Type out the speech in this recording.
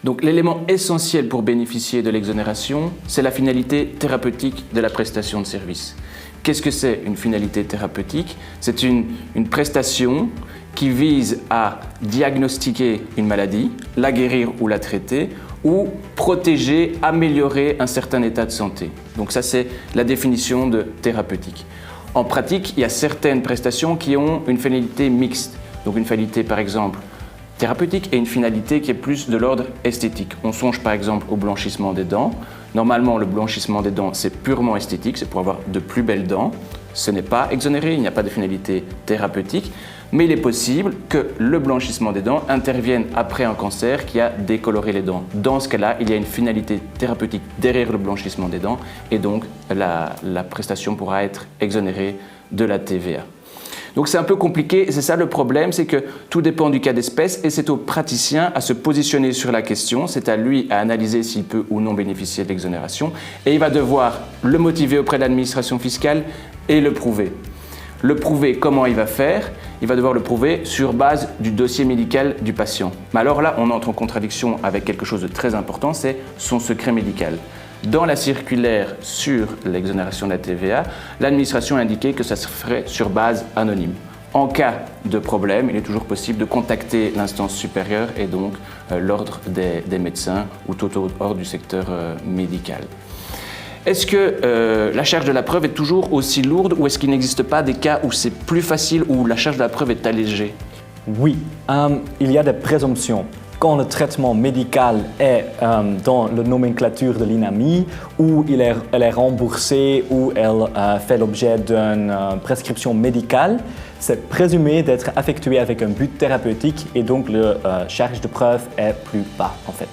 Donc l'élément essentiel pour bénéficier de l'exonération, c'est la finalité thérapeutique de la prestation de service. Qu'est-ce que c'est une finalité thérapeutique? C'est une prestation qui vise à diagnostiquer une maladie, la guérir ou la traiter, ou protéger, améliorer un certain état de santé. Donc ça, c'est la définition de thérapeutique. En pratique, il y a certaines prestations qui ont une finalité mixte. Donc une finalité, par exemple, thérapeutique et une finalité qui est plus de l'ordre esthétique. On songe par exemple au blanchissement des dents. Normalement, le blanchissement des dents, c'est purement esthétique, c'est pour avoir de plus belles dents. Ce n'est pas exonéré, il n'y a pas de finalité thérapeutique, mais il est possible que le blanchissement des dents intervienne après un cancer qui a décoloré les dents. Dans ce cas-là, il y a une finalité thérapeutique derrière le blanchissement des dents et donc la prestation pourra être exonérée de la TVA. Donc c'est un peu compliqué et c'est ça le problème, c'est que tout dépend du cas d'espèce et c'est au praticien à se positionner sur la question, c'est à lui à analyser s'il peut ou non bénéficier de l'exonération et il va devoir le motiver auprès de l'administration fiscale et le prouver. Le prouver, comment il va faire? Il va devoir le prouver sur base du dossier médical du patient. Mais alors là, on entre en contradiction avec quelque chose de très important, c'est son secret médical. Dans la circulaire sur l'exonération de la TVA, l'administration a indiqué que ça se ferait sur base anonyme. En cas de problème, il est toujours possible de contacter l'instance supérieure et donc l'ordre des médecins ou tout autre ordre du secteur médical. Est-ce que la charge de la preuve est toujours aussi lourde ou est-ce qu'il n'existe pas des cas où c'est plus facile, où la charge de la preuve est allégée? Oui, il y a des présomptions. Quand le traitement médical est dans la nomenclature de l'INAMI, où elle est remboursée, ou elle fait l'objet d'une prescription médicale, c'est présumé d'être effectué avec un but thérapeutique et donc la charge de preuve est plus bas en fait.